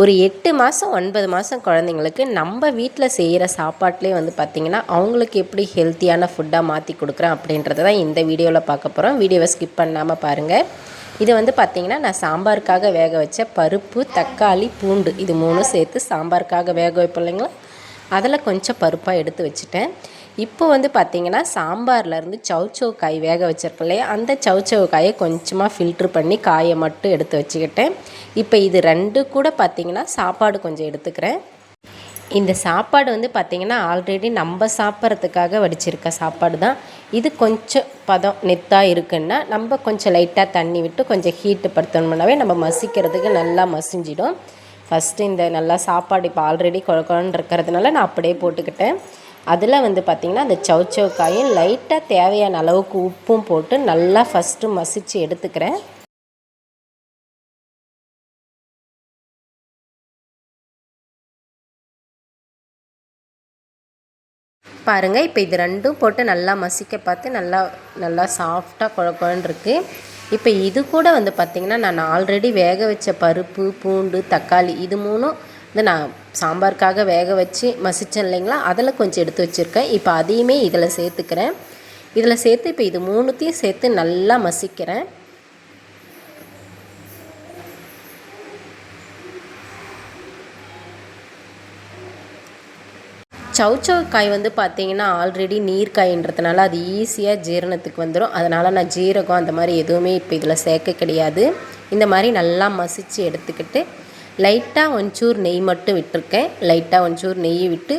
ஒரு 8 மாதம் 9 மாதம் குழந்தைங்களுக்கு நம்ம வீட்டில் செய்கிற சாப்பாட்டிலே வந்து பார்த்திங்கன்னா அவங்களுக்கு எப்படி ஹெல்த்தியான ஃபுட்டாக மாற்றி கொடுக்குறேன் அப்படின்றத தான் இந்த வீடியோவில் பார்க்க போகிறோம். வீடியோவை ஸ்கிப் பண்ணாமல் பாருங்கள். இது வந்து பார்த்திங்கன்னா நான் சாம்பாருக்காக வேக வச்ச பருப்பு, தக்காளி, பூண்டு இது 3 சேர்த்து சாம்பாருக்காக வேக வைப்போம் இல்லைங்களா, அதில் கொஞ்சம் பருப்பாக எடுத்து வச்சுட்டேன். இப்போ வந்து பார்த்திங்கன்னா சாம்பார்லேருந்து சௌச்சௌ காய் வேக வச்சுருக்கோம் இல்லையா, அந்த சௌச்சௌ காயை கொஞ்சமாக ஃபில்ட்ரு பண்ணி காயை மட்டும் எடுத்து வச்சுக்கிட்டேன். இப்போ இது 2 கூட பார்த்திங்கன்னா சாப்பாடு கொஞ்சம் எடுத்துக்கிறேன். இந்த சாப்பாடு வந்து பார்த்திங்கன்னா ஆல்ரெடி நம்ம சாப்பிட்றதுக்காக வடிச்சிருக்க சாப்பாடு தான். இது கொஞ்சம் பதம் நெத்தாக இருக்குன்னா நம்ம கொஞ்சம் லைட்டாக தண்ணி விட்டு கொஞ்சம் ஹீட்டு படுத்தணும்னாவே நம்ம மசிக்கிறதுக்கு நல்லா மசிஞ்சிடும். ஃபஸ்ட்டு இந்த நல்லா சாப்பாடு இப்போ ஆல்ரெடி குழக்குழன்னு இருக்கிறதுனால நான் அப்படியே போட்டுக்கிட்டேன். அதில் வந்து பார்த்திங்கன்னா அந்த சௌச்சௌ காயும் லைட்டாக தேவையான அளவுக்கு உப்பும் போட்டு நல்லா ஃபஸ்ட்டு மசித்து எடுத்துக்கிறேன். பாருங்கள், இப்போ இது 2ம் போட்டு நல்லா மசிக்க பார்த்து நல்லா சாஃப்டாக குழக்குழன்னு இருக்குது. இப்போ இது கூட வந்து பார்த்திங்கன்னா நான் ஆல்ரெடி வேக வச்ச பருப்பு, பூண்டு, தக்காளி இது 3ம் வந்து நான் சாம்பாருக்காக வேக வச்சு மசித்தேன் இல்லைங்களா, அதில் கொஞ்சம் எடுத்து வச்சுருக்கேன். இப்போ அதையுமே இதில் சேர்த்துக்கிறேன். இதில் சேர்த்து இப்போ இது 3த்தையும் சேர்த்து நல்லா மசிக்கிறேன். சௌச்சௌ காய் வந்து பார்த்திங்கன்னா ஆல்ரெடி நீர்க்காயின்றதுனால அது ஈஸியாக ஜீரணத்துக்கு வந்துடும். அதனால் நான் ஜீரகம் அந்த மாதிரி எதுவுமே இப்போ இதில் சேர்க்க கிடையாது. இந்த மாதிரி நல்லா மசித்து எடுத்துக்கிட்டு லைட்டாக ஒஞ்சூர் நெய் மட்டும் விட்டுருக்கேன். லைட்டாக ஒஞ்சூர் நெய் விட்டு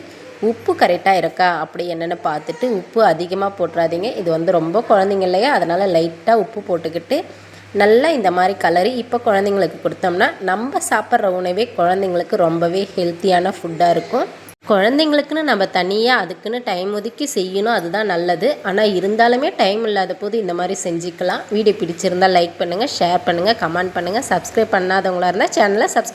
உப்பு கரெக்டாக இருக்கா அப்படி என்னென்னு பார்த்துட்டு, உப்பு அதிகமாக போட்டுறாதீங்க, இது வந்து ரொம்ப குழந்தைங்க இல்லையா, அதனால் லைட்டாக உப்பு போட்டுக்கிட்டு நல்லா இந்த மாதிரி கலரி இப்போ குழந்தைங்களுக்கு கொடுத்தோம்னா நம்ம சாப்பிட்ற உணவே குழந்தைங்களுக்கு ரொம்பவே ஹெல்த்தியான ஃபுட்டாக இருக்கும். குழந்தைங்களுக்குன்னு நம்ம தனியாக அதுக்குன்னு டைம் ஒதுக்கி செய்யணும், அதுதான் நல்லது. ஆனால் இருந்தாலுமே டைம் இல்லாத போது இந்த மாதிரி செஞ்சுக்கலாம். வீடியோ பிடிச்சிருந்தால் லைக் பண்ணுங்கள், ஷேர் பண்ணுங்கள், கமெண்ட் பண்ணுங்கள். சப்ஸ்கிரைப் பண்ணாதவங்களாக இருந்தால் சேனலை சப்ஸ்கிரைப்